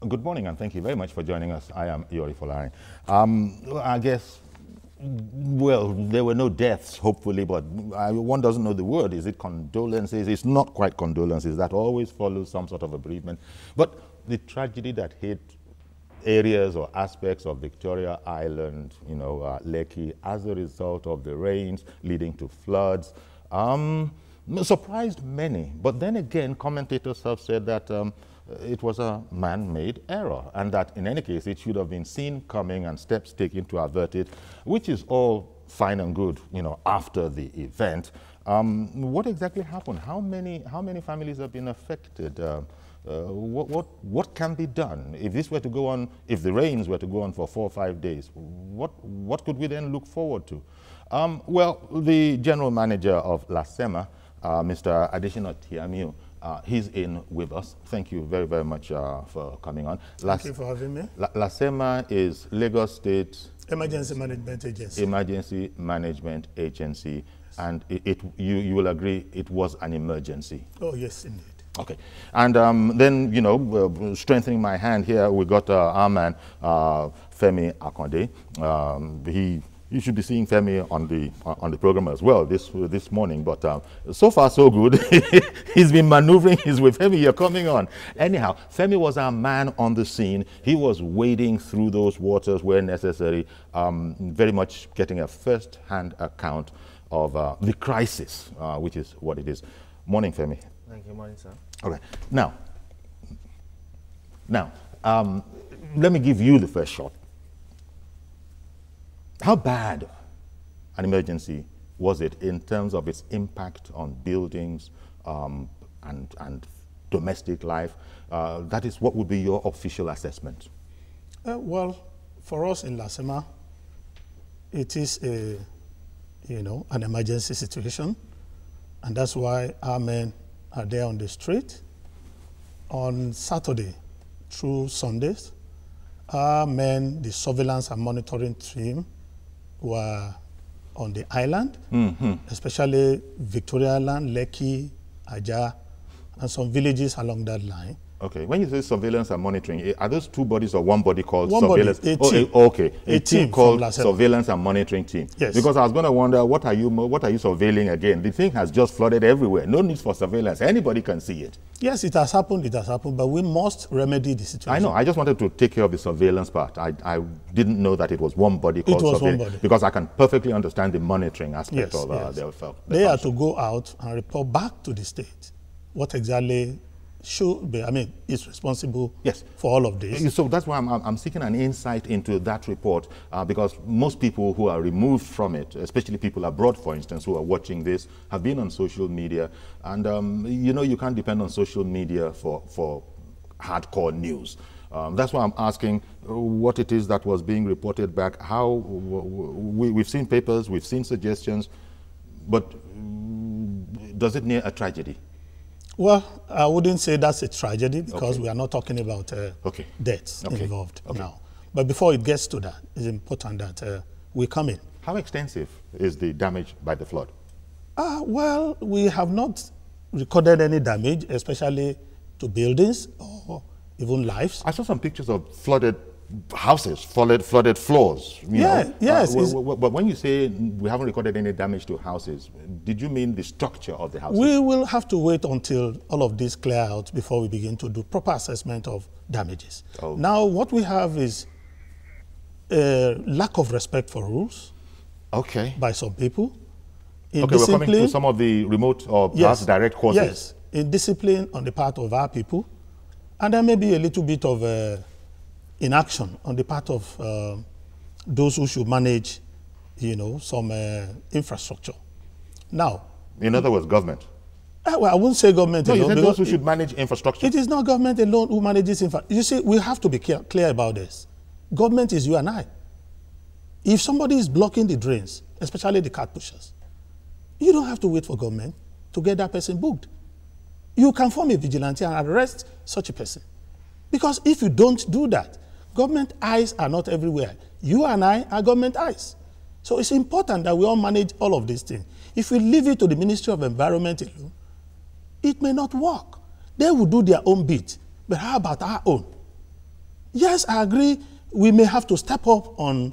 Good morning, and thank you very much for joining us. I am Yori Folari. I guess, well, there were no deaths, hopefully, but one doesn't know the word. Is it condolences? It's not quite condolences. That always follows some sort of a bereavement. But the tragedy that hit areas or aspects of Victoria Island, Lekki, as a result of the rains leading to floods, surprised many. But then again, commentators have said that it was a man-made error, and that in any case it should have been seen coming and steps taken to avert it, which is all fine and good, after the event. What exactly happened? How many families have been affected? What can be done if this were to go on? If the rains were to go on for 4 or 5 days, what could we then look forward to? Well, the general manager of LASEMA, Mr. Adesina Tiamiu, he's in with us. Thank you very, very much for coming on. Thank you for having me. LASEMA is Lagos State Emergency Management Agency. Emergency Management Agency, and you will agree it was an emergency. Oh yes, indeed. Okay, and then strengthening my hand here, we got our man Femi Akonde. You should be seeing Femi on the program as well this morning, but so far so good. He's been maneuvering. He's with Femi. You're coming on. Anyhow, Femi was our man on the scene. He was wading through those waters where necessary, very much getting a first-hand account of the crisis, which is what it is. Morning, Femi. Thank you, morning, sir. All right. Now, let me give you the first shot. How bad an emergency was it in terms of its impact on buildings and domestic life? That is, what would be your official assessment? Well, for us in LASEMA, it is an emergency situation, and that's why our men are there on the street. On Saturday through Sundays, our men, the surveillance and monitoring team, were on the island, especially Victoria Island, Lekki, Aja, and some villages along that line. Okay, when you say surveillance and monitoring, are those two bodies or one body called one surveillance? Body, a team. Okay, a team called surveillance LASEMA. and monitoring team. Yes. Because I was going to wonder, what are you surveilling again? The thing has just flooded everywhere. No need for surveillance. Anybody can see it. Yes, it has happened, but we must remedy the situation. I know. I just wanted to take care of the surveillance part. I didn't know that it was one body called surveillance. It was one body. Because I can perfectly understand the monitoring aspect of their They are to go out and report back to the state what exactly should be, is responsible for all of this. So that's why I'm seeking an insight into that report, because most people who are removed from it, especially people abroad, for instance, who are watching this, have been on social media. And, you can't depend on social media for hardcore news. That's why I'm asking what it is that was being reported back. How we've seen papers, we've seen suggestions, but does it near a tragedy? Well, I wouldn't say that's a tragedy, because we are not talking about deaths involved now. But before it gets to that, it's important that we come in. How extensive is the damage by the flood? Well, we have not recorded any damage, especially to buildings or even lives. I saw some pictures of flooded houses, flooded floors. Yes. But when you say we haven't recorded any damage to houses, did you mean the structure of the houses? We will have to wait until all of this clear out before we begin to do proper assessment of damages. Now, what we have is a lack of respect for rules by some people. We're coming to some of the remote or perhaps direct causes. Yes, indiscipline on the part of our people, and there may be a little bit of inaction on the part of those who should manage, some infrastructure. Now, in other words, government. Well, I wouldn't say government alone. You said those who should manage infrastructure. It is not government alone who manages infrastructure. You see, we have to be clear about this. Government is you and I. If somebody is blocking the drains, especially the cart pushers, you don't have to wait for government to get that person booked. You can form a vigilante and arrest such a person. Because if you don't do that, government eyes are not everywhere. You and I are government eyes. So it's important that we all manage all of these things. If we leave it to the Ministry of Environment alone, it may not work. They will do their own bit. But how about our own? Yes, I agree. We may have to step up on,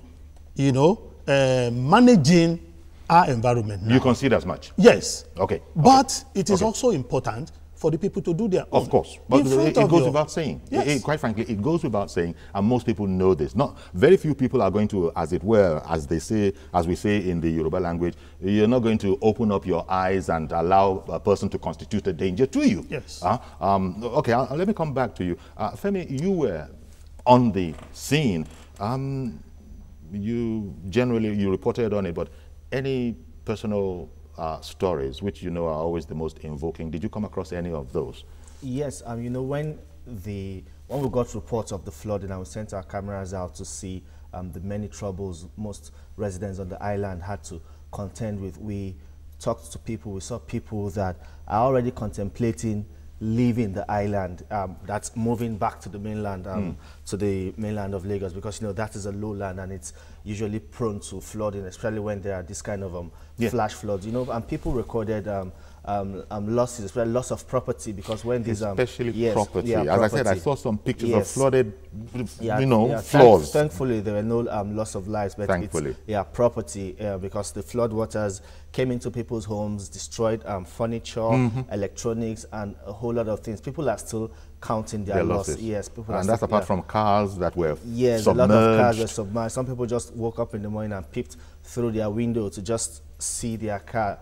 you know, managing our environment now. You consider as much? Yes. Okay. But it is also important for the people to do their own. Of course. But it goes without saying. Yes. Quite frankly, it goes without saying, and most people know this. Not very few people are going to, as it were, as they say, as we say in the Yoruba language, you're not going to open up your eyes and allow a person to constitute a danger to you. Yes. Okay, let me come back to you. Femi, you were on the scene. You reported on it, but any personal stories which you know are always the most invoking, did you come across any of those? Yes, you know, when we got reports of the flooding and we sent our cameras out to see the many troubles most residents on the island had to contend with, we talked to people, we saw people that are already contemplating leaving the island, that's moving back to the mainland, to the mainland of Lagos, because you know that is a lowland and it's usually prone to flooding, especially when there are this kind of flash floods. You know, and people recorded losses, especially loss of property, because when these especially property. Yeah, as property. I said, I saw some pictures of flooded, yeah, floors. Thankfully, there were no loss of lives, but thankfully, it's, property, because the flood waters came into people's homes, destroyed furniture, electronics, and a whole lot of things. People are still counting their losses. Yes, people and that's apart from cars that were submerged. A lot of cars were submerged. Some people just woke up in the morning and peeped through their window to just see their car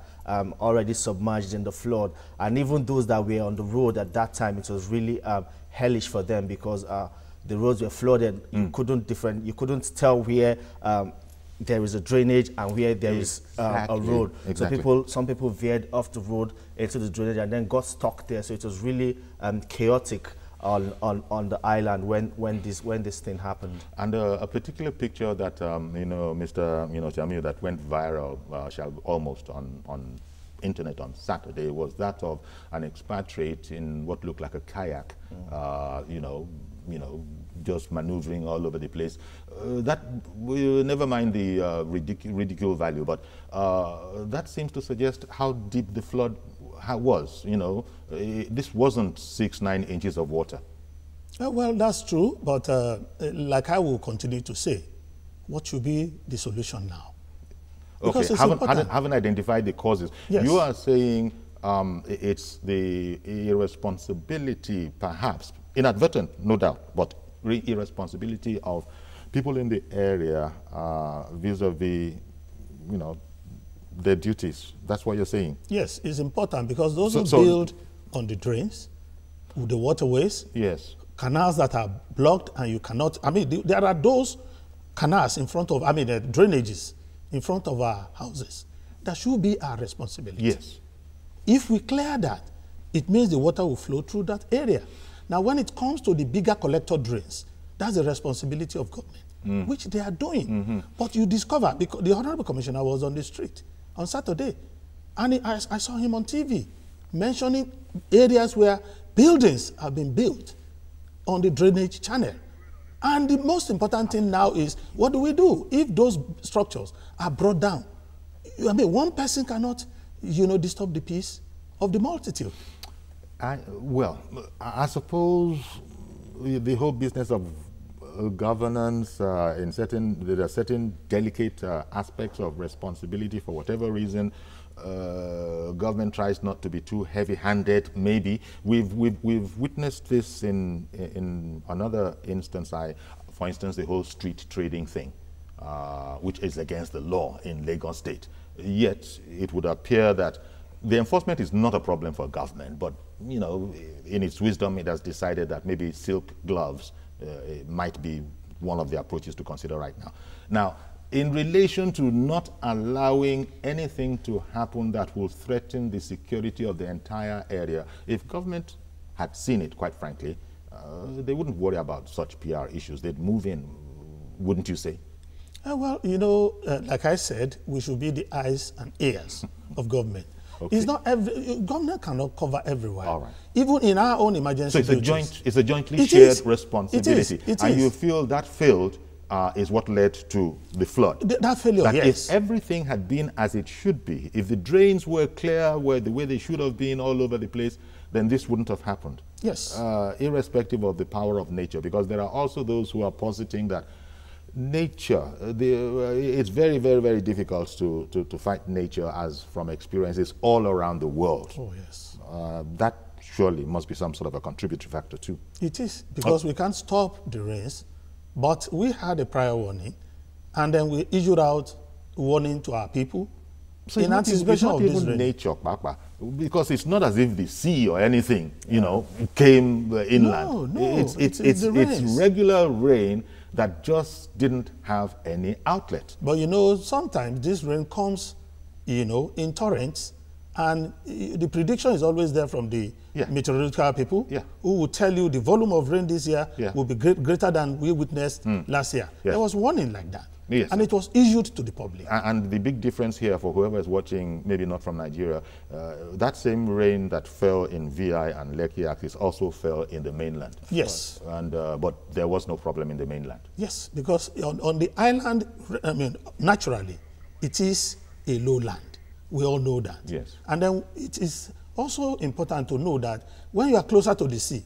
already submerged in the flood. And even those that were on the road at that time, it was really hellish for them, because the roads were flooded. You couldn't tell where there is a drainage and where there is a road. Exactly. So some people veered off the road into the drainage and then got stuck there. So it was really chaotic on the island when this thing happened. And a particular picture that Mr. Jamiu, that went viral almost on internet on Saturday, was that of an expatriate in what looked like a kayak, just maneuvering all over the place. Never mind the ridicule value, but that seems to suggest how deep the flood was. This wasn't 6-9 inches of water. Well, that's true, but like I will continue to say, what should be the solution now? Okay, haven't identified the causes. Yes. You are saying it's the irresponsibility, perhaps, inadvertent, no doubt, but irresponsibility of people in the area vis-a-vis, their duties. That's what you're saying? Yes, it's important, because those who build on the drains, the waterways, yes, canals that are blocked and you cannot, there are those canals in front of, drainages in front of our houses. That should be our responsibility. Yes. If we clear that, it means the water will flow through that area. Now, when it comes to the bigger collector drains, that's the responsibility of government, which they are doing. But you discover, because the Honorable Commissioner was on the street on Saturday, and I saw him on TV mentioning areas where buildings have been built on the drainage channel. And the most important thing now is, what do we do if those structures are brought down? One person cannot, disturb the peace of the multitude. I suppose the whole business of governance, there are certain delicate aspects of responsibility. For whatever reason, government tries not to be too heavy-handed. Maybe we've witnessed this in another instance. For instance, the whole street trading thing, which is against the law in Lagos State. Yet it would appear that the enforcement is not a problem for government, but in its wisdom, it has decided that maybe silk gloves might be one of the approaches to consider right now. Now, in relation to not allowing anything to happen that will threaten the security of the entire area, if government had seen it, quite frankly, they wouldn't worry about such PR issues. They'd move in, wouldn't you say? Like I said, we should be the eyes and ears of government. Okay. It's not government cannot cover everywhere. All right. Even in our own emergency. So it's a jointly shared responsibility. It is. And you feel that failed is what led to the flood. That failure, yes. If everything had been as it should be, if the drains were clear, were the way they should have been all over the place, then this wouldn't have happened. Yes. Irrespective of the power of nature, because there are also those who are positing that nature, it's very, very, very difficult to fight nature as from experiences all around the world. Oh, yes. That surely must be some sort of a contributory factor too. It is, because we can't stop the rains, but we had a prior warning, and then we issued out warning to our people So in anticipation of this rain. Nature, Papa, because it's not as if the sea or anything, you know, came inland. No, it's rains. regular rain that just didn't have any outlet. But you know, sometimes this rain comes, you know, in torrents, and the prediction is always there from the meteorological people who will tell you the volume of rain this year will be greater than we witnessed last year. There was warning like that. Yes. And it was issued to the public. And the big difference here for whoever is watching, maybe not from Nigeria, that same rain that fell in VI and Lekki axis also fell in the mainland. Yes. And but there was no problem in the mainland. Yes, because on the island, I mean, naturally, it is a lowland. We all know that. Yes. And then it is also important to know that when you are closer to the sea,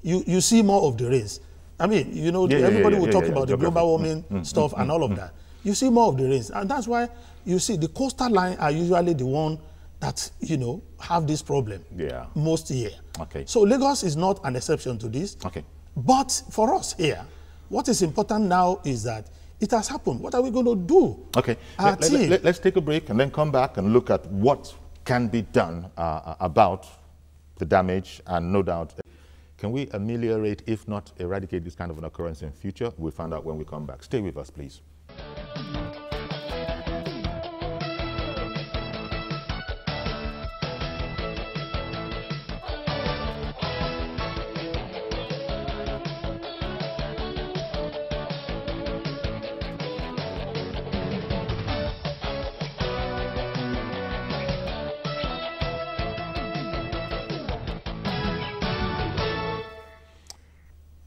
you see more of the rains. I mean, you know, everybody will talk about the global warming stuff and all of that. You see more of the rains. And that's why you see the coastal line are usually the one that, you know, have this problem most year. Okay. So Lagos is not an exception to this. Okay. But for us here, what is important now is that it has happened. What are we going to do? Okay. Let's take a break and then come back and look at what can be done about the damage, and no doubt, can we ameliorate, if not eradicate, this kind of an occurrence in future? We'll find out when we come back. Stay with us, please.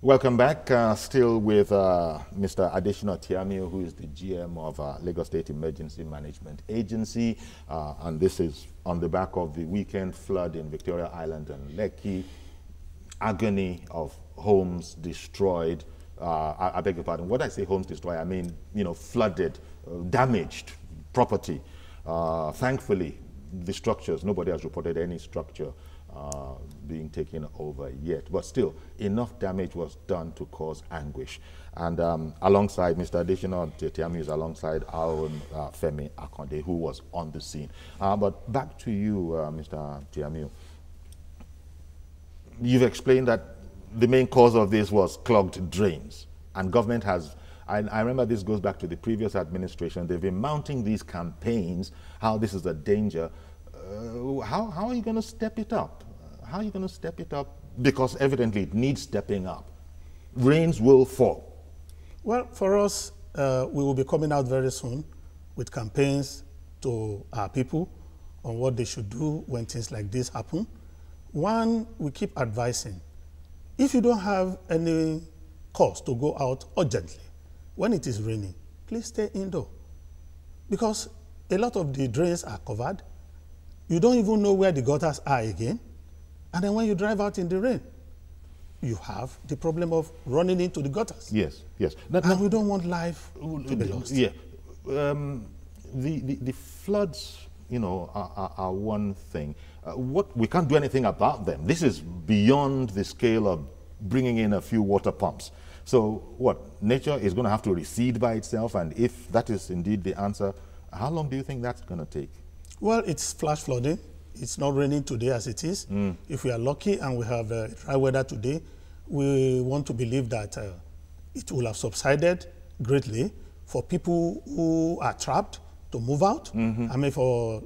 Welcome back. Still with Mr. Adesina Tiamiyu, who is the GM of Lagos State Emergency Management Agency. And this is on the back of the weekend flood in Victoria Island and Lekki, agony of homes destroyed. I beg your pardon. When I say homes destroyed, I mean, you know, flooded, damaged property. Thankfully, the structures, nobody has reported any structure being taken over yet. But still, enough damage was done to cause anguish. And alongside Mr. Adesina Tiamiyu is alongside our own Femi Akonde, who was on the scene. But back to you, Mr. Tiamiyu. You've explained that the main cause of this was clogged drains. And government has, I remember this goes back to the previous administration, they've been mounting these campaigns, how this is a danger. How are you going to step it up? How are you going to step it up? Because evidently it needs stepping up. Rains will fall. Well, for us, we will be coming out very soon with campaigns to our people on what they should do when things like this happen. One, we keep advising, if you don't have any cause to go out urgently when it is raining, please stay indoor. Because a lot of the drains are covered. You don't even know where the gutters are again. And then when you drive out in the rain, you have the problem of running into the gutters. Yes, yes. And we don't want life to be lost. Yeah. The floods, you know, are one thing. We can't do anything about them. This is beyond the scale of bringing in a few water pumps. So what, nature is going to have to recede by itself? And if that is indeed the answer, how long do you think that's going to take? Well, it's flash flooding. It's not raining today as it is. If we are lucky and we have dry weather today, we want to believe that it will have subsided greatly for people who are trapped to move out. I mean, for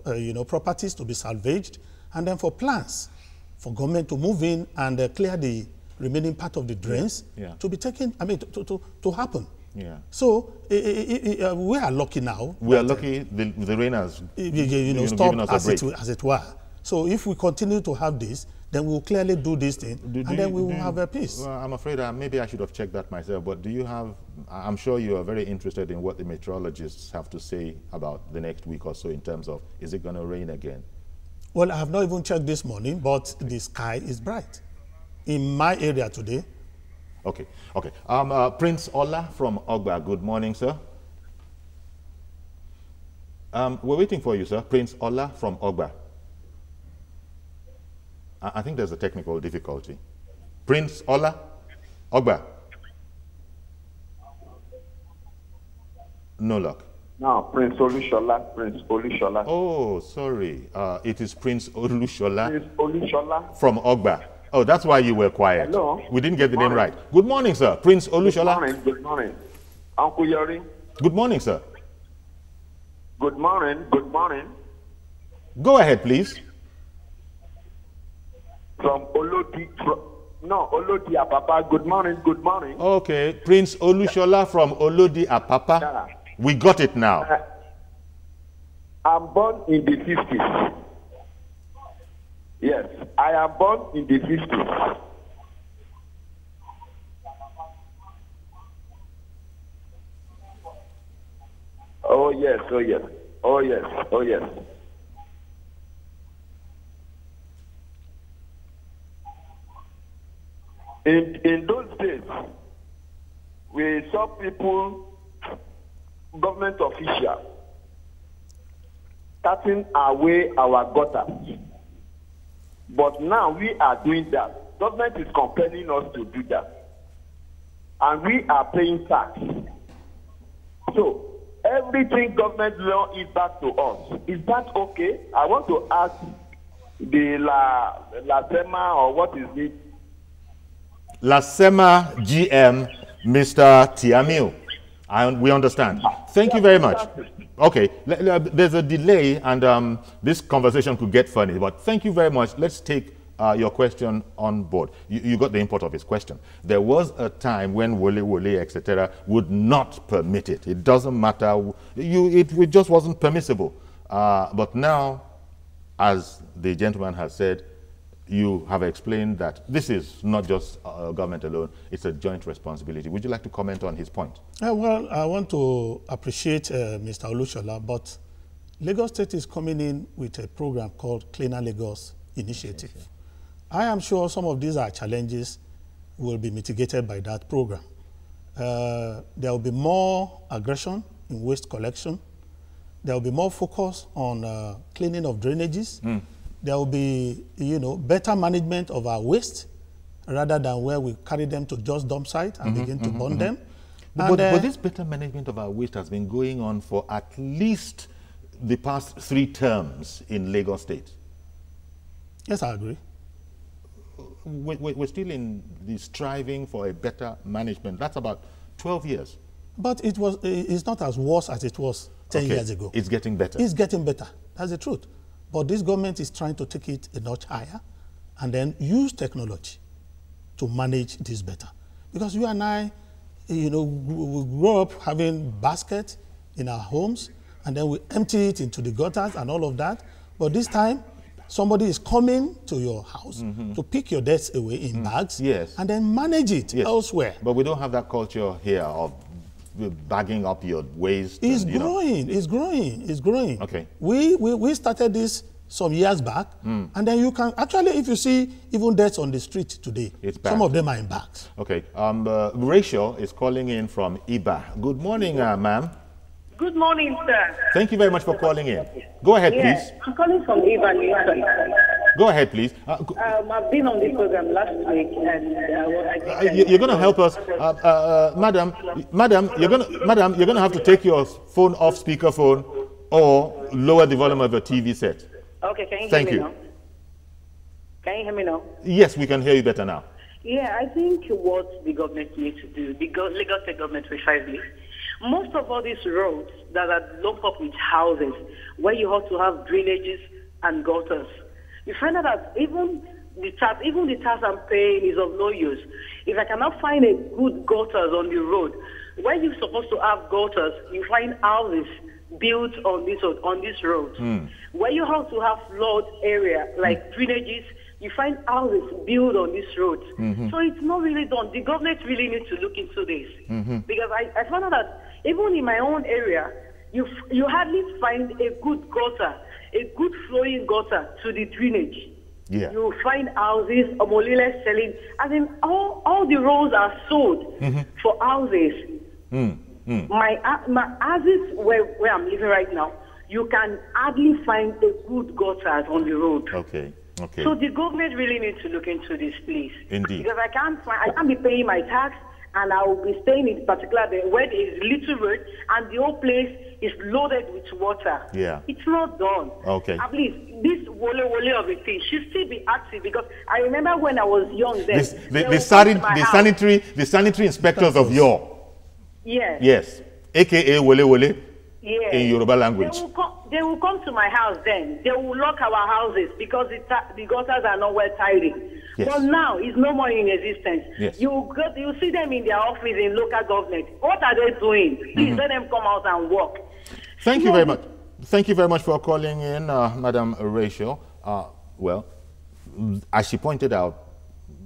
properties to be salvaged, and then for plans for government to move in and clear the remaining part of the drains to be taken. I mean, to happen. Yeah. So we are lucky now. We are lucky. The rain has stopped as it were. So if we continue to have this, then we will clearly do this thing, and then we will have a peace. Well, I'm afraid maybe I should have checked that myself. But do you have? I'm sure you are very interested in what the meteorologists have to say about the next week or so in terms of, is it going to rain again? Well, I have not even checked this morning, but the sky is bright. in my area today. Okay, okay. Prince Ola from Ogba, good morning, sir. We're waiting for you, sir. Prince Ola from Ogba. I think there's a technical difficulty. Prince Ola, Ogba. No luck. No, Prince Olushola, Prince Olushola. Oh, sorry. It is Prince Olushola. Prince Olushola. From Ogba. Oh, that's why you were quiet. Hello. We didn't get the name right. Good morning, sir. Prince Olushola. Good morning, good morning. Uncle Yori. Good morning, sir. Good morning, good morning. Go ahead, please. From Olodi, Olodi Apapa. Good morning, good morning. Okay, Prince Olushola from Olodi Apapa. Yeah. We got it now. I'm born in the 50s. Yes, I am born in the 50s. Oh yes, oh yes, oh yes, oh yes. In those days, we saw people, government officials, cutting away our gutters. But now we are doing that. Government is compelling us to do that. And we are paying tax. So, everything government law is back to us. Is that okay? I want to ask the LASEMA, or what is it? LASEMA GM, Mr. Tiamiu. We understand. Thank you very much. Okay, there's a delay, and this conversation could get funny, but thank you very much. Let's take your question on board. You got the import of his question. There was a time when Wole, etc., would not permit it. It doesn't matter. It just wasn't permissible. But now, as the gentleman has said, you have explained that this is not just government alone, it's a joint responsibility. Would you like to comment on his point? Well, I want to appreciate Mr. Olushola, but Lagos State is coming in with a program called Cleaner Lagos Initiative. Yes, I am sure some of these challenges will be mitigated by that program. There will be more aggression in waste collection. There will be more focus on cleaning of drainages. There will be, better management of our waste rather than where we carry them to just dump site and begin to burn them. But this better management of our waste has been going on for at least the past 3 terms in Lagos State. Yes, I agree. We're still in the striving for a better management. That's about 12 years. But it's not as worse as it was 10 years ago. It's getting better. It's getting better. That's the truth. But this government is trying to take it a notch higher and then use technology to manage this better. Because you and I, we grew up having baskets in our homes, and then we empty it into the gutters and all of that. But this time, somebody is coming to your house to pick your debts away in bags and then manage it elsewhere. But we don't have that culture here of bagging up your waste. It's growing. It's growing. It's growing. Okay. We started this some years back, and then you can actually, if you see even debts on the street today, some of them are in bags. Okay. Rachel is calling in from Iba. Good morning, ma'am. Good morning, sir. Thank you very much for calling in. Go ahead, please. I'm calling from Iba. Go ahead, please. I've been on this program last week, and you're going to help us, madam. You're going to have to take your phone off speakerphone or lower the volume of your TV set. Okay, can you hear me now? Can you hear me now? Yes, we can hear you better now. Yeah, I think what the government needs to do, the Lagos State government precisely, most of all these roads that are locked up with houses, where you have to have drainages and gutters, you find out that even the tax I'm paying is of no use. If I cannot find a good gutters on the road, where you're supposed to have gutters, you find houses built on this road. Where you have to have flood area like drainages, you find houses built on this road. So it's not really done. The government really needs to look into this. Because I found out that even in my own area, you hardly find a good gutter, a good flowing gutter to the drainage. Yeah. You find houses, Omolile selling. I mean, all the roads are sold for houses. My houses where I'm living right now, you can hardly find a good gutters on the road. Okay. Okay. So the government really needs to look into this, please. Indeed. Because I can't be paying my tax, and I will be staying in particular where there is little road, and the whole place is loaded with water. Yeah. It's not done. Okay. At least this wole of a thing should still be active, because I remember when I was young then. The sanitary inspectors of yore. Yes. Yes. AKA wole. Yes. In Yoruba language. They will come to my house then. They will lock our houses because the gutters are not well tidy. Yes. But now it's no more in existence. Yes. You see them in their office in local government. What are they doing? Please let them come out and work. Thank you very much. Thank you very much for calling in, Madam Rachel. Well, as she pointed out,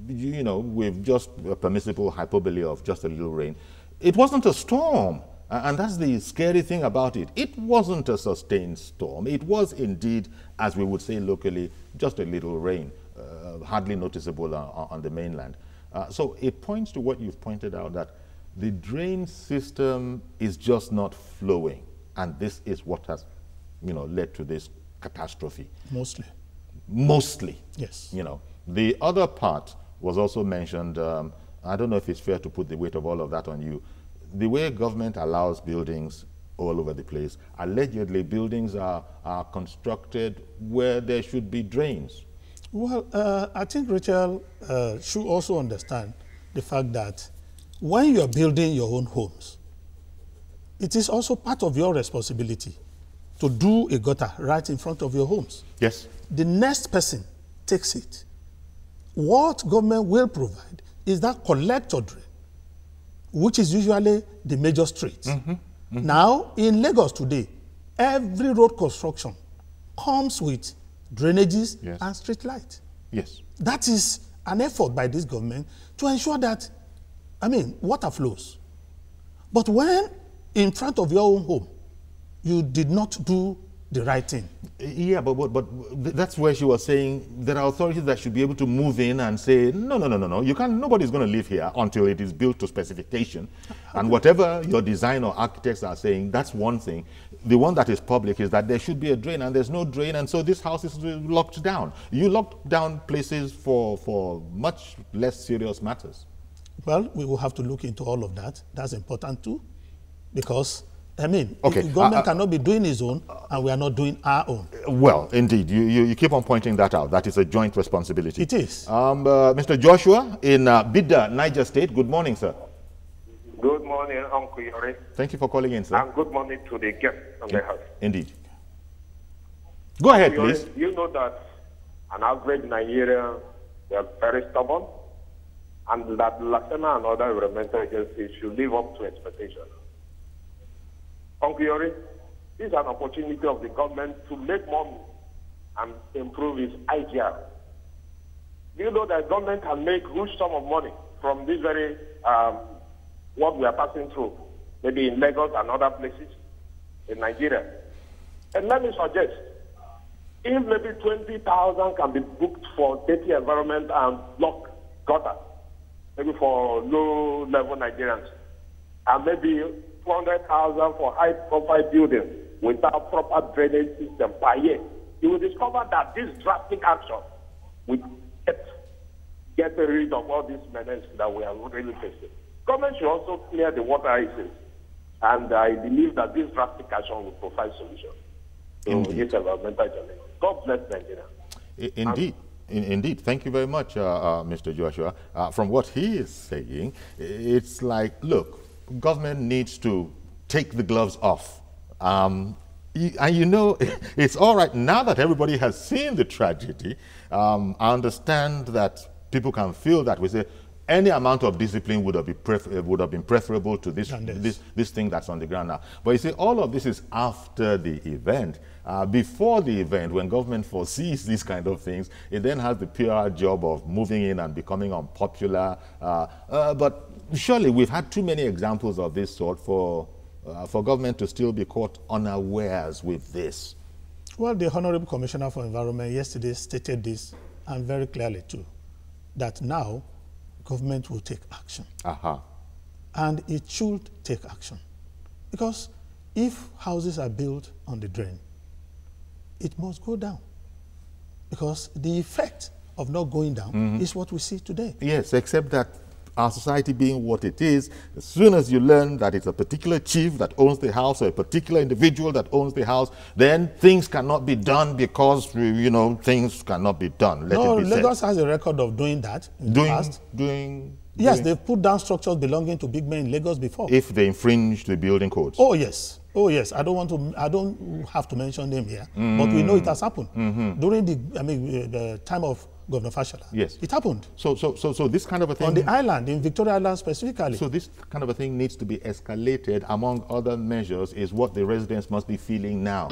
you know, with just a permissible hyperbole of just a little rain, it wasn't a storm. And that's the scary thing about it. It wasn't a sustained storm. It was indeed, as we would say locally, just a little rain, hardly noticeable on the mainland. So it points to what you've pointed out, that the drain system is just not flowing. And this is what has, you know, led to this catastrophe. Mostly. Yes. You know, the other part was also mentioned. I don't know if it's fair to put the weight of all of that on you. The way government allows buildings all over the place, allegedly buildings are constructed where there should be drains. Well, I think Rachel should also understand the fact that when you are building your own homes, it is also part of your responsibility to do a gutter right in front of your homes. Yes. The next person takes it. What government will provide is that collector drain, which is usually the major streets. Now, in Lagos today, every road construction comes with drainages and street lights. Yes. That is an effort by this government to ensure that, I mean, water flows. But when in front of your own home, you did not do the right thing. Yeah, but that's where she was saying there are authorities that should be able to move in and say, no, you can't, nobody's going to live here until it is built to specification. And whatever your design or architects are saying, that's one thing. The one that is public is that there should be a drain, and there's no drain, and so this house is locked down. You locked down places for much less serious matters. Well, we will have to look into all of that. That's important too, because I mean, okay. The government cannot be doing its own, and we are not doing our own. Well, indeed, you keep on pointing that out. That is a joint responsibility. It is. Mr. Joshua in Bidda, Niger State. Good morning, sir. Good morning, Uncle Yori. Thank you for calling in, sir. And good morning to the guests on the house. Indeed. Go ahead, please. You know that an average Nigerian, they are very stubborn, and that LASEMA and other environmental agencies should live up to expectations. Uncle Yori, this is an opportunity of the government to make money and improve its IGR. Do you know that government can make huge sum of money from this very, what we are passing through, maybe in Lagos and other places in Nigeria? And let me suggest, if maybe 20,000 can be booked for dirty environment and block gutter, maybe for low-level Nigerians, and maybe 400,000 for high-profile buildings without proper drainage system per year, you will discover that this drastic action will get rid of all these menaces that we are really facing. Government should also clear the water issues, and I believe that this drastic action will provide solutions to this environmental challenge. God bless Nigeria. Indeed. Indeed. Thank you very much, Mr. Joshua. From what he is saying, it's like, look, government needs to take the gloves off. And you know, it's all right now that everybody has seen the tragedy. I understand that people can feel that we say any amount of discipline would have been preferable to this thing that's on the ground now. But you see, all of this is after the event. Before the event, when government foresees these kind of things, it then has the PR job of moving in and becoming unpopular. But surely we've had too many examples of this sort for government to still be caught unawares with this. Well, the Honorable Commissioner for Environment yesterday stated this and very clearly too, that now government will take action. And it should take action. Because if houses are built on the drain, it must go down. Because the effect of not going down is what we see today. Yes, except that our society being what it is, as soon as you learn that it's a particular chief that owns the house or a particular individual that owns the house, then things cannot be done because, you know, things cannot be done. No, Lagos has a record of doing that in the past. Yes, they've put down structures belonging to big men in Lagos before. If they infringe the building codes. Oh, yes. Oh, yes. I don't have to mention them here, but we know it has happened. During the time of Governor Fashola. Yes. It happened. So this kind of a thing... On the island, in Victoria Island specifically. So this kind of a thing needs to be escalated, among other measures, is what the residents must be feeling now.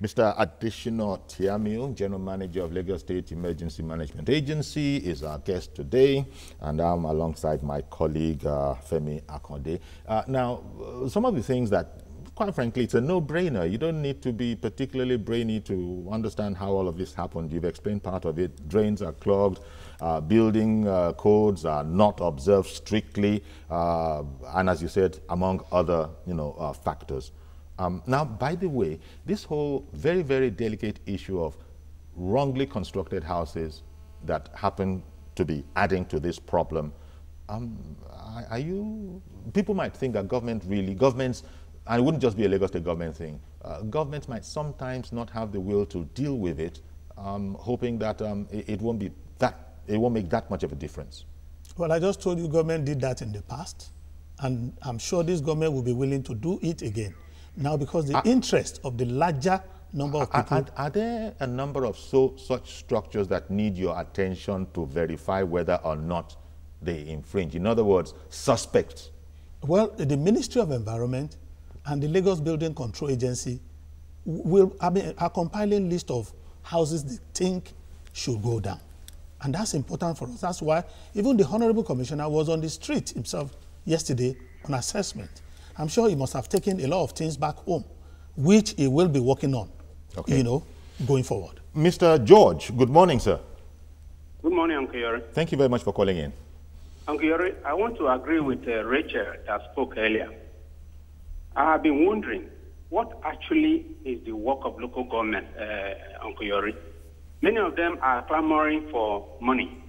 Mr. Adesina Tiamiu, General Manager of Lagos State Emergency Management Agency, is our guest today, and I'm alongside my colleague Femi Akonde. Now, some of the things that, quite frankly, it's a no-brainer. You don't need to be particularly brainy to understand how all of this happened. You've explained part of it. Drains are clogged, building codes are not observed strictly, and as you said, among other factors. Now, by the way, this whole very, very delicate issue of wrongly constructed houses that happen to be adding to this problem, people might think that governments, and it wouldn't just be a Lagos State government thing, governments might sometimes not have the will to deal with it, hoping that it won't make that much of a difference. Well, I just told you government did that in the past, and I'm sure this government will be willing to do it again. Now, because the interest of the larger number of people... Are there a number of such structures that need your attention to verify whether or not they infringe? In other words, suspects. Well, the Ministry of Environment and the Lagos Building Control Agency are compiling a list of houses they think should go down. And that's important for us. That's why even the Honorable Commissioner was on the street himself yesterday on assessment. I'm sure he must have taken a lot of things back home, which he will be working on, going forward. Mr. George, good morning, sir. Good morning, Uncle Yori. Thank you very much for calling in. Uncle Yori, I want to agree with Rachel that spoke earlier. I have been wondering what actually is the work of local government, Uncle Yori. Many of them are clamoring for money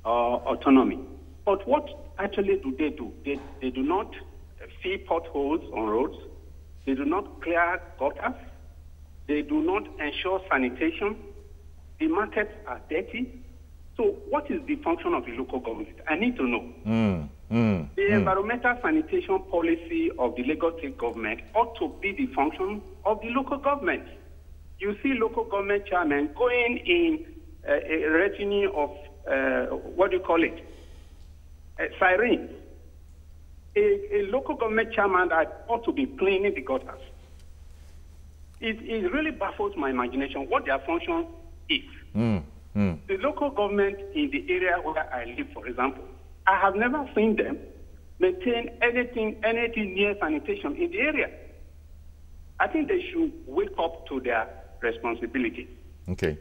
or autonomy. But what actually do? They do not fill potholes on roads. They do not clear gutters. They do not ensure sanitation. The markets are dirty. So what is the function of the local government? I need to know. The environmental sanitation policy of the Lagos State government ought to be the function of the local government. You see local government chairmen going in a retinue of, sirens. A local government chairman that ought to be cleaning the gutters. It really baffles my imagination what their function is. The local government in the area where I live, for example, I have never seen them maintain anything near sanitation in the area. I think they should wake up to their responsibility. Okay.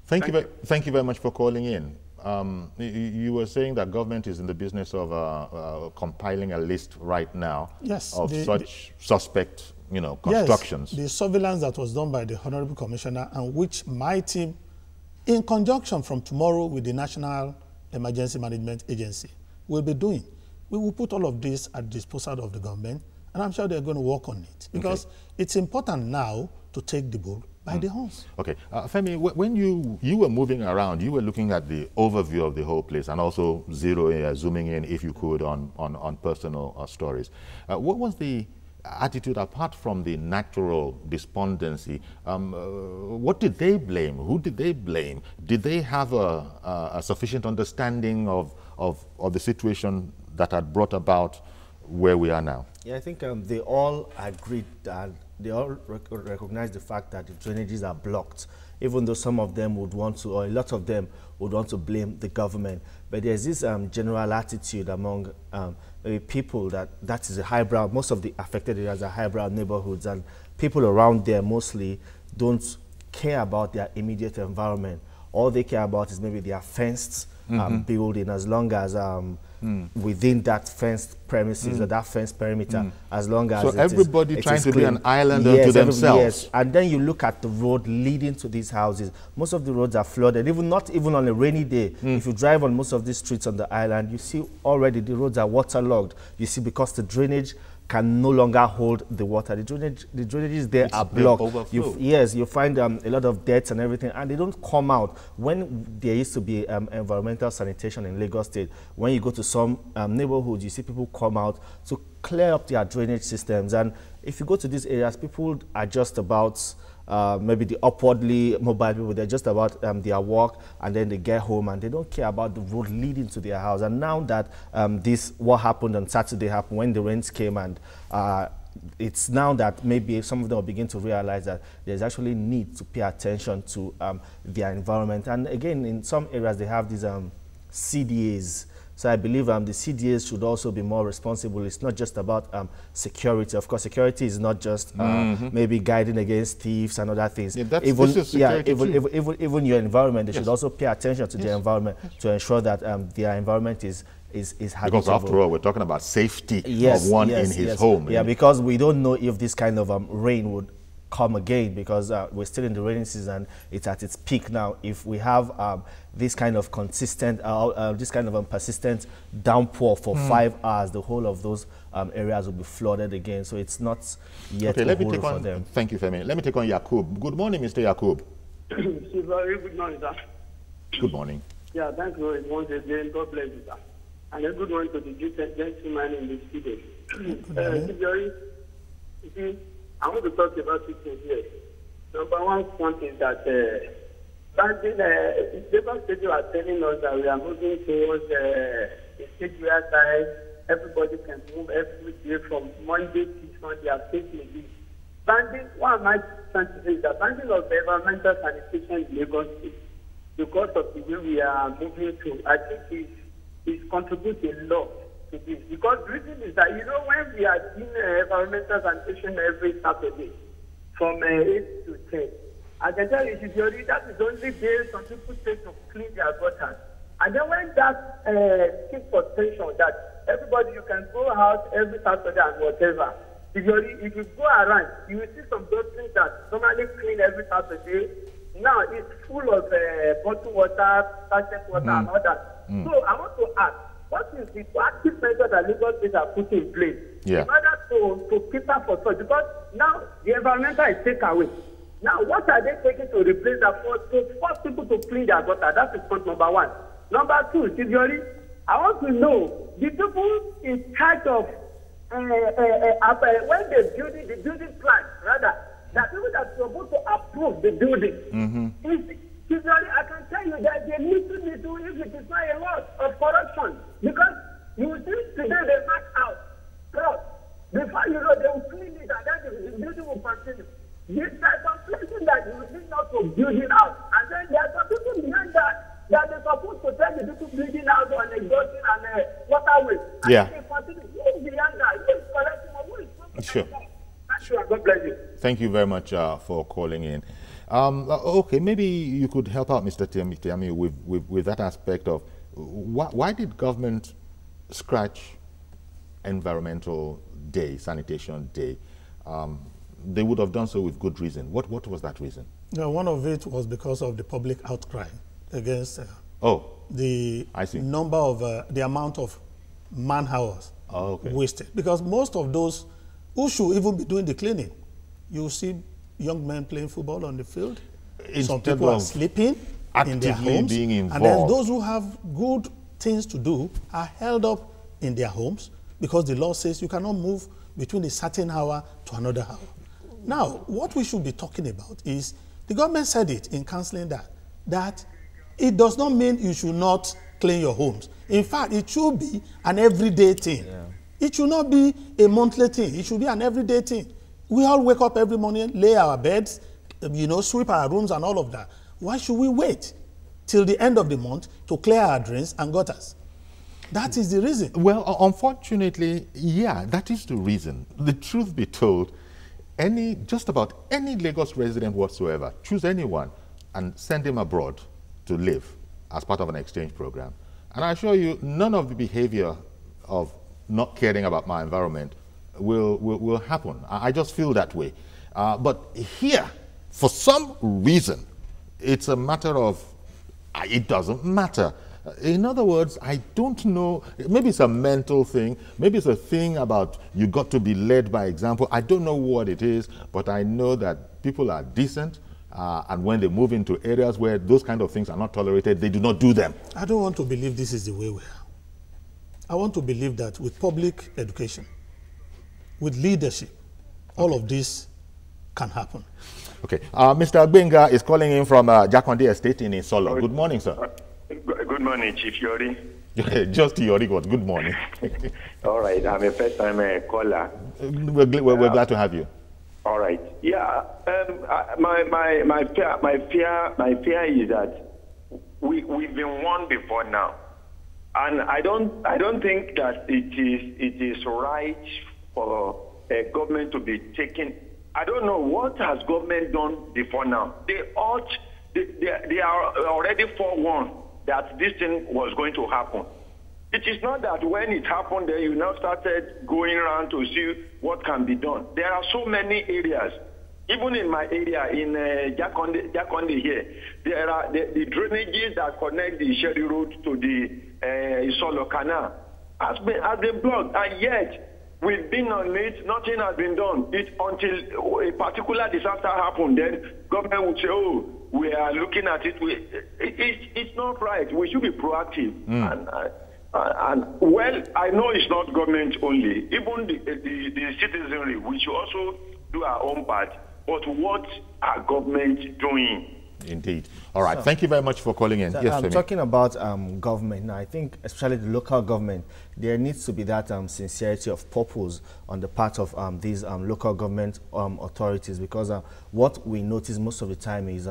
Thank you very much for calling in. You were saying that government is in the business of compiling a list right now of such suspect, constructions. Yes, the surveillance that was done by the Honorable Commissioner, and which my team, in conjunction from tomorrow with the National Emergency Management Agency, will be doing. We will put all of this at the disposal of the government, and I'm sure they're going to work on it, because it's important now to take the bull by the horns. Okay. Femi, when you were moving around, you were looking at the overview of the whole place and also zooming in, if you could, on personal stories. What was the attitude, apart from the natural despondency? What did they blame? Who did they blame? Did they have a sufficient understanding of the situation that had brought about where we are now? Yeah, I think they all agreed that they all recognize the fact that the drainages are blocked, even though some of them would want to, or a lot of them would want to blame the government. But there's this general attitude among people that is a highbrow, most of the affected areas are highbrow neighborhoods, and people around there mostly don't care about their immediate environment. All they care about is maybe their fenced building, as long as within that fenced premises or that fenced perimeter, as long as so everybody trying to be an island unto themselves. Yes, and then you look at the road leading to these houses. Most of the roads are flooded, not even on a rainy day. If you drive on most of these streets on the island, you see already the roads are waterlogged. You see, because the drainage can no longer hold the water. The drainages there are blocked. You find a lot of deaths and everything, and they don't come out. When there used to be environmental sanitation in Lagos State, when you go to some neighborhoods, you see people come out to clear up their drainage systems. And if you go to these areas, people are just about maybe the upwardly mobile people, they're just about their work, and then they get home and they don't care about the road leading to their house. And now that what happened on Saturday happened when the rains came, and it's now that maybe some of them will begin to realize that there's actually need to pay attention to their environment. And again, in some areas they have these CDAs. So I believe the CDAs should also be more responsible. It's not just about security. Of course, security is not just maybe guiding against thieves and other things. Yeah, even your environment, they should also pay attention to their environment to ensure that their environment is habitable. Because after all, we're talking about safety of one in his home. Yeah, because we don't know if this kind of rain would come again, because we're still in the rainy season. It's at its peak now. If we have this kind of consistent, persistent downpour for 5 hours, the whole of those areas will be flooded again. So it's not yet for them. Thank you, Femi. Let me take on Yakub. Good morning, Mr. Yakub. Very good morning, sir. Good morning. Yeah, thank you once again. God bless you, sir. And a good one to the gentleman in the studio. You see, I want to talk about two things here. Number one point is that Labour State are telling us that we are moving towards a state where everybody can move every day from Monday to Sunday as state may be. Banding, what am I trying to say is that banding of the environmental sanitation in Lagos State, because of the way we are moving to, I think it contributes a lot to this. Because the reason is that, when we are doing environmental sanitation every Saturday from 8 to 10, I can tell you, that is only there some people take to clean their gutters. And then when that keeps for tension, that everybody, you can go out every Saturday and whatever. If you go around, you will see some buildings that normally clean every Saturday. Now it's full of bottled water, sachet water, and all that. So I want to ask, what is the proactive measure that Lagos State are putting in place in order to keep up for such? Because now the environmental is taken away. Now, what are they taking to replace that to force people to clean their gutter? That is point number one. Number two, Tibiori, I want to know the people in charge of when they're building the building plan, rather, the people that are supposed to approve the building. Tibiori, I can tell you that they need to if it is not a lot of corruption, because you see today they mark out cross. Before you know, they will clean it and then the building will continue. This type of places that you need not to build it out. And then there are some people behind that they're supposed to tell the people building out on a exhausting and waterway. Yeah. And they continue. Who is behind that? Who is collecting? Who is sure. Sure. God bless you. Thank you very much for calling in. Okay, maybe you could help out, Mr. Tiami, with that aspect of why did government scratch Environmental Day, Sanitation Day? They would have done so with good reason. What was that reason? No, one of it was because of the public outcry against the number of the amount of man hours wasted. Because most of those who should even be doing the cleaning, you see young men playing football on the field. Some people are sleeping in their homes. Being involved. And then those who have good things to do are held up in their homes because the law says you cannot move between a certain hour to another hour. Now, what we should be talking about is, the government said it in cancelling that it does not mean you should not clean your homes. In fact, it should be an everyday thing. Yeah. It should not be a monthly thing. It should be an everyday thing. We all wake up every morning, lay our beds, you know, sweep our rooms and all of that. Why should we wait till the end of the month to clear our drains and gutters? That is the reason. Well, unfortunately, yeah, that is the reason. The truth be told, just about any Lagos resident whatsoever, choose anyone and send him abroad to live as part of an exchange program. And I assure you, none of the behavior of not caring about my environment will happen. I just feel that way. But here, for some reason, it's a matter of, it doesn't matter. In other words, I don't know, maybe it's a mental thing, maybe it's a thing about you got to be led by example. I don't know what it is, but I know that people are decent, and when they move into areas where those kind of things are not tolerated, they do not do them. I don't want to believe this is the way we are. I want to believe that with public education, with leadership, all of this can happen. Okay. Mr. Benga is calling in from Jakonde Estate in Isolo. Good morning, sir. Good morning, Chief Yori. Just Yori, good morning. All right, I'm a first-time caller. We're glad to have you. All right. Yeah. My fear is that we've been warned before now, and I don't think that it is right for a government to be taking. I don't know what has government done before now. They are already forewarned that this thing was going to happen. It is not that when it happened, then you now started going around to see what can be done. There are so many areas. Even in my area, in Jakonde here, there are the drainages that connect the Sherry Road to the Isolo Canal has been blocked, and yet we've been on it, nothing has been done. Until a particular disaster happened, then government would say, oh, we are looking at it. It's not right. We should be proactive. And well, I know it's not government only. Even the citizenry, we should also do our own part. But what are government doing? Indeed. All right. Thank you very much for calling in. Yes, I'm talking about government now. I think especially the local government, there needs to be that sincerity of purpose on the part of these local government authorities, because what we notice most of the time is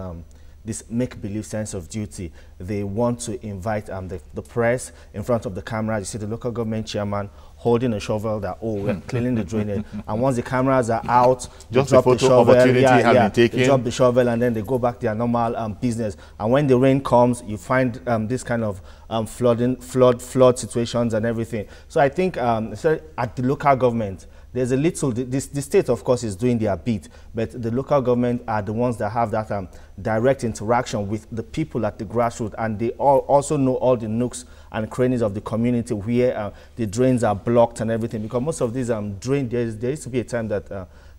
this make-believe sense of duty. They want to invite the press in front of the camera. You see the local government chairman holding a shovel that, oh, we're cleaning the drainage. And once the cameras are out, just drop the shovel, opportunity has been taken. They drop the shovel and then they go back to their normal business. And when the rain comes, you find this kind of flood situations and everything. So I think so at the local government, there's a little, the state, of course, is doing their bit, but the local government are the ones that have that direct interaction with the people at the grassroots, and they also know all the nooks and crannies of the community where the drains are blocked and everything. Because most of these drains, there used to be a time that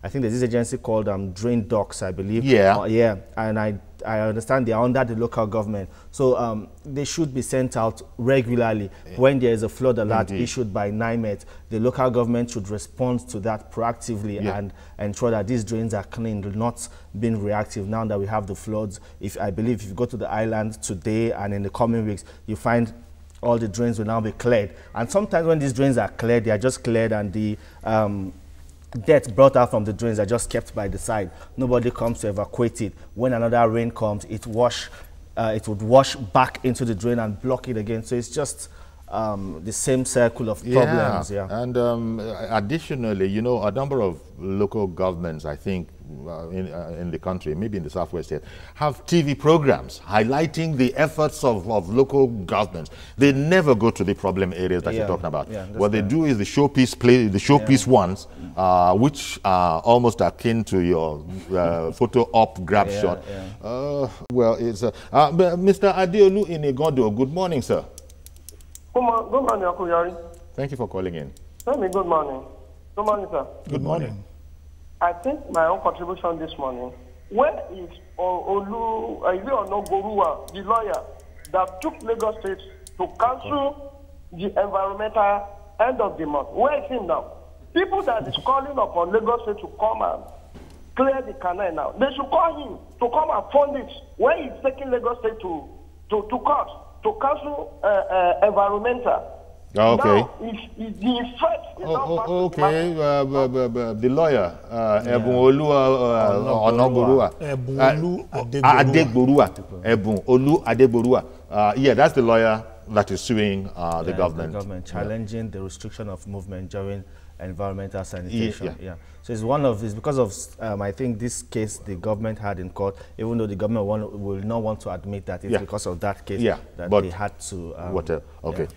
I think there's this agency called Drain Docs, I believe. Yeah. Yeah, and I understand they are under the local government. So they should be sent out regularly. Yeah. When there is a flood alert issued by NIMET, the local government should respond to that proactively and ensure that these drains are cleaned, not being reactive now that we have the floods. I believe if you go to the island today and in the coming weeks, you find all the drains will now be cleared. And sometimes when these drains are cleared, they are just cleared and the dirt brought out from the drains are just kept by the side. Nobody comes to evacuate it. When another rain comes, it would wash back into the drain and block it again. So it's just the same circle of problems. Yeah. And additionally, you know, a number of local governments, I think, in the country, maybe in the southwest here, have TV programs highlighting the efforts of local governments. They never go to the problem areas that you're talking about. Yeah, what they do is the showpiece ones, which are almost akin to your photo op grab shot. Yeah. Well, it's Mr. Adeolu Inegodo. Good morning, sir. Good morning, Uncle Yari. Thank you for calling in. Tell me good morning. Good morning, sir. Good morning. I think my own contribution this morning, where is Onogoruwa, the lawyer that took Lagos State to cancel the environmental end of the month? Where is him now? People that is calling upon Lagos State to come and clear the canal now, they should call him to come and fund it when he's taking Lagos State to court to cancel environmental. Okay. Now, if the effect is not okay. The lawyer, Ebun Olu Adegborua. Ebun Olu Adegborua. Yeah, that's the lawyer that is suing the government. The government challenging the restriction of movement during environmental sanitation. Yeah. So it's because of I think this case the government had in court, even though the government will not want to admit that it's because of that case that they had to whatever. Okay.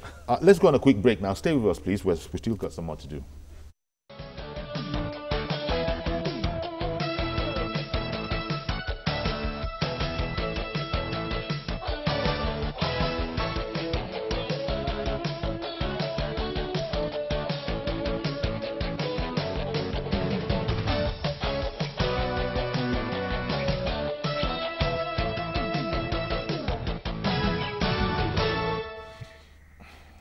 Let's go on a quick break now. Stay with us, please. We still got some more to do.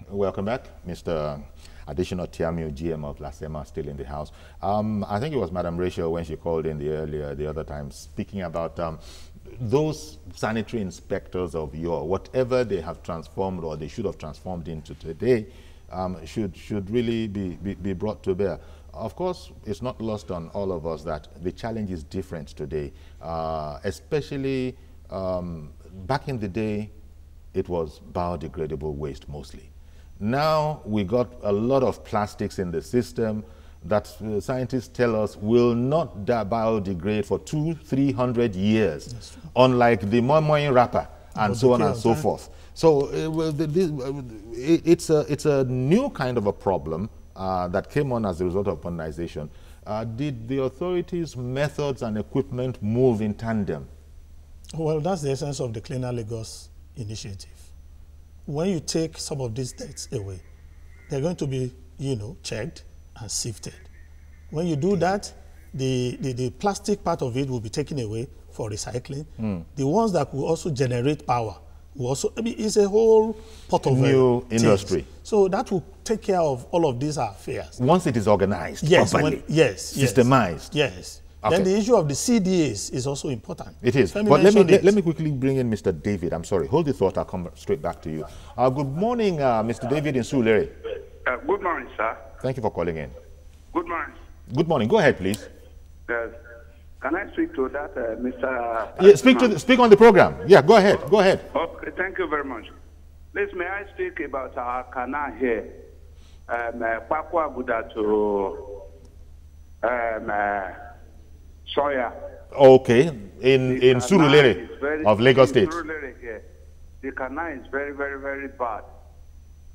Welcome back, Mr. Additional Tiamio, GM of LASEMA, still in the house. I think it was Madam Rachel when she called in the other time, speaking about those sanitary inspectors of yore, whatever they have transformed or they should have transformed into today, should really be brought to bear. Of course, it's not lost on all of us that the challenge is different today, especially back in the day, it was biodegradable waste mostly. Now we got a lot of plastics in the system that scientists tell us will not biodegrade for 200-300 years, unlike the Momoin wrapper and so on and so forth. So it's a new kind of a problem that came on as a result of modernization. Did the authorities' methods and equipment move in tandem? Well, that's the essence of the Cleaner Lagos initiative. When you take some of these debts away, they're going to be, checked and sifted. When you do that, the plastic part of it will be taken away for recycling. The ones that will also generate power will also, it's a whole pot of new industry. So that will take care of all of these affairs. Once it is organized properly, systemized. Yes. Okay. Then the issue of the CDAs is also important. It is. But let me quickly bring in Mr. David. I'm sorry. Hold the thought. I'll come straight back to you. Good morning, Mr. David in Sulere. Good morning, sir. Thank you for calling in. Good morning. Good morning. Go ahead, please. Yes. Can I speak to that, Mr. Yeah, speak on the program. Yeah, go ahead. Go ahead. Okay, thank you very much. Please, may I speak about our canal here? Pakwa Buda to Soya. Okay, in Surulere of Lagos State. Surulere here. The canal is very, very, very bad.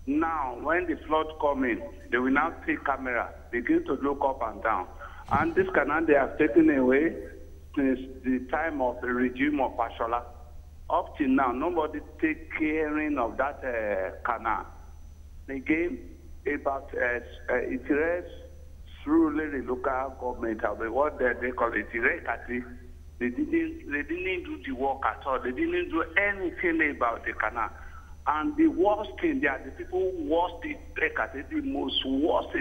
Now, when the flood come in, they will now take camera, begin to look up and down. And this canal they have taken away since the time of the regime of Fashola. Up till now, nobody take caring of that canal. Again, about it rests through the local government, what they call it, they didn't do the work at all. They didn't do anything about the canal. And the worst thing, they are the people who worst the most worst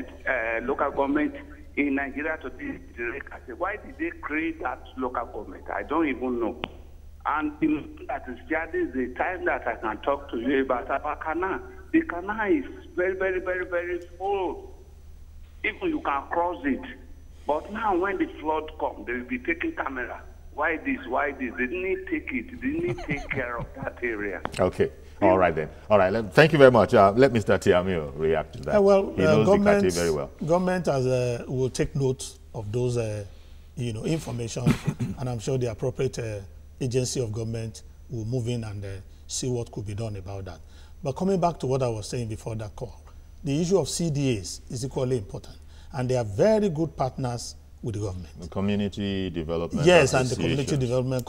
local government in Nigeria to be the Why did they create that local government? I don't even know. And that is just the time that I can talk to you about our canal. The canal is very, very, very, very full. Even you can cross it. But now when the flood comes, they will be taking camera. Why this? Why this? They didn't take it. They didn't take care of that area. Okay. All right then. All right. Thank you very much. Let Mr. Tiamio react to that. He knows the country very well. Government will take note of those, information, and I'm sure the appropriate agency of government will move in and see what could be done about that. But coming back to what I was saying before that call, the issue of CDAs is equally important, and they are very good partners with the government. The community development. Yes, and the community development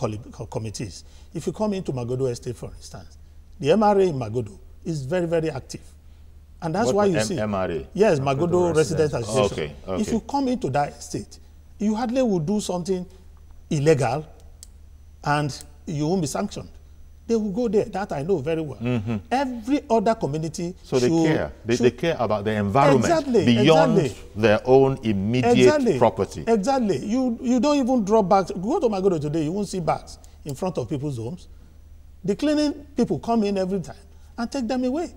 committees. If you come into Magodo Estate, for instance, the MRA in Magodo is very, very active. And that's why you see... MRA? Yes, Magodo Resident Association. Okay. If you come into that estate, you hardly will do something illegal and you won't be sanctioned. They will go there. That I know very well. Every other community they care. They care about the environment beyond their own immediate property. Exactly. You don't even drop bags. Go to Magodo today, you won't see bags in front of people's homes. The cleaning people come in every time and take them away.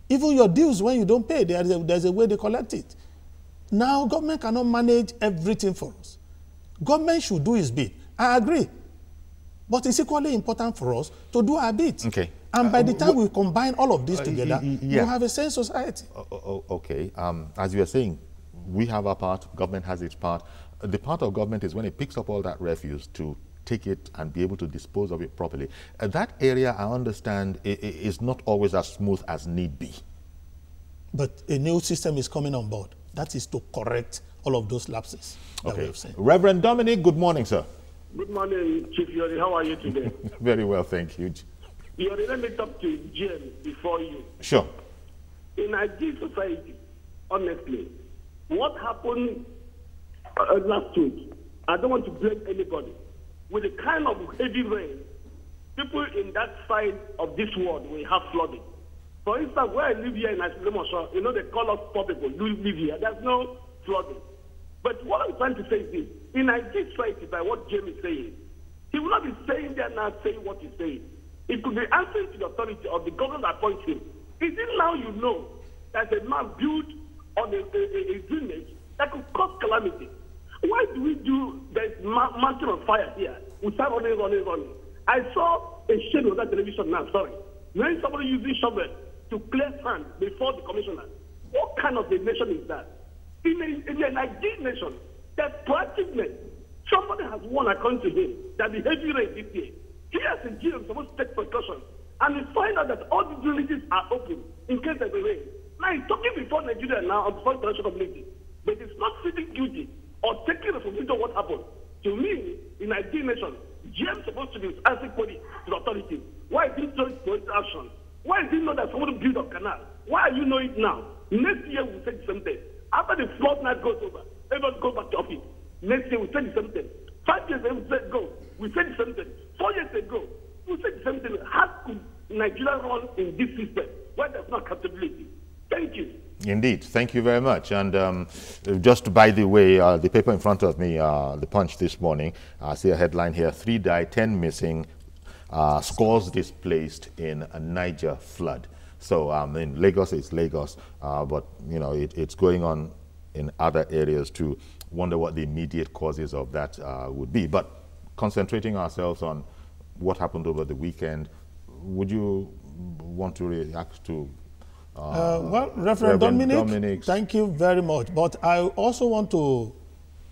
Even your dues, when you don't pay, there's a way they collect it. Now, government cannot manage everything for us. Government should do its bit. I agree. But it's equally important for us to do our bit. Okay. And by the time we combine all of this together, you have a sane society. Okay. As you are saying, we have our part, government has its part. The part of government is when it picks up all that refuse to take it and be able to dispose of it properly. That area, I understand, is not always as smooth as need be. But a new system is coming on board. That is to correct all of those lapses that we have seen. Reverend Dominic, good morning, sir. Good morning, Chief Yori. How are you today? Very well, thank you. Yori, let me talk to Jim before you. Sure. In our society, honestly, what happened last week, I don't want to blame anybody. With the kind of heavy rain, people in that side of this world will have flooding. For instance, where I live here in Asilemosho, you know, they call us poor people, live here. There's no flooding. But what I'm trying to say is this. In Nigeria society, by what James is saying, he will not be saying there now saying what he's saying. It could be answering to the authority of the government that appoints him. Is it now you know that a man built on a drainage that could cause calamity? Why do we do this mountain of fire here? We start running. I saw a shade on that television now, sorry. When somebody using shovel to clear sand before the commissioner, what kind of a nation is that? In a Nigerian nation, that proactiveness, somebody has won according to him that the heavy rain this year. He as a GM is supposed to take precautions. And he find out that all the villages are open in case there's a rain. Now he's talking before Nigeria now, or before the international community. But he's not feeling guilty or taking responsibility of what happened. To me, in Nigerian nation, GM is supposed to be answering query to the authorities. Why is he taking police action? Why is he know that somebody built a canal? Why are you know it now? Next year we'll say the same thing. After the flood night goes over, everybody goes back to office. Next year we'll say the same thing. 5 years ago, we said the same thing. 4 years ago, we said the same thing. How could Nigeria run in this system where there's no accountability? Thank you. Indeed. Thank you very much. And just by the way, the paper in front of me, The Punch this morning, I see a headline here, 3 died, 10 missing, scores displaced in a Niger flood. So in Lagos, it's Lagos, but you know it's going on in other areas too. Wonder what the immediate causes of that would be. But concentrating ourselves on what happened over the weekend, would you want to react to? Well, Reverend Dominic, thank you very much. But I also want to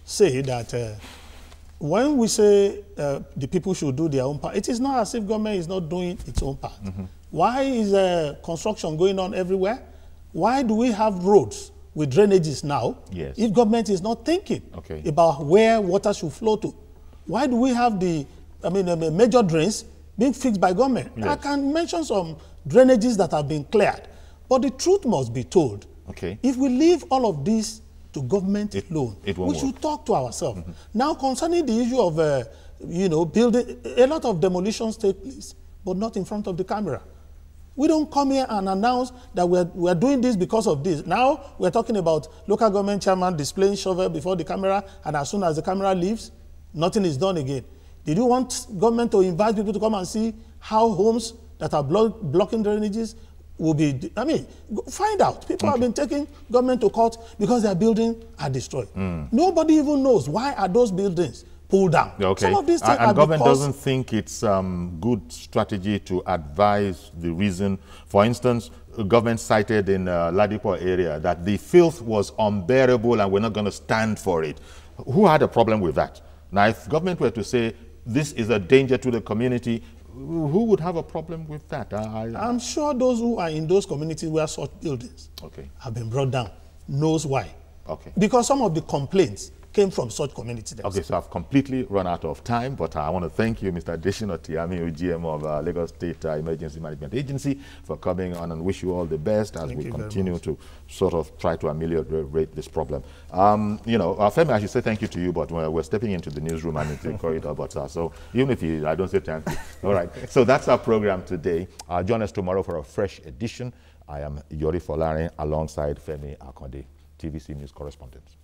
say that when we say the people should do their own part, it is not as if government is not doing its own part. Mm-hmm. Why is construction going on everywhere? Why do we have roads with drainages now if government is not thinking about where water should flow to? Why do we have the major drains being fixed by government? Yes. I can mention some drainages that have been cleared. But the truth must be told. If we leave all of this to government alone, we should talk to ourselves. Mm-hmm. Now, concerning the issue of, building, a lot of demolitions take place, but not in front of the camera. We don't come here and announce that we're doing this because of this. Now, we're talking about local government chairman displaying shovel before the camera, and as soon as the camera leaves, nothing is done again. Did you want government to invite people to come and see how homes that are blocking drainages will be, find out. People have been taking government to court because their buildings are destroyed. Nobody even knows why are those buildings pulled down. Some of these things and government doesn't think it's good strategy to advise the reason. For instance, government cited in Ladipo area that the filth was unbearable and we're not going to stand for it. Who had a problem with that? Now, if government were to say this is a danger to the community, who would have a problem with that? I'm sure those who are in those communities where such buildings have been brought down knows why. Because some of the complaints came from such communities. So I've completely run out of time, but I want to thank you, Mr. Adesina Tiami, GM of Lagos State Emergency Management Agency, for coming on, and wish you all the best as we continue to sort of try to ameliorate this problem. Femi, I should say thank you to you, but we're stepping into the newsroom and into the corridor, but so even if I don't say thank you. All right, so that's our program today. Join us tomorrow for a fresh edition. I am Yori Folari alongside Femi Akonde, TVC News correspondent.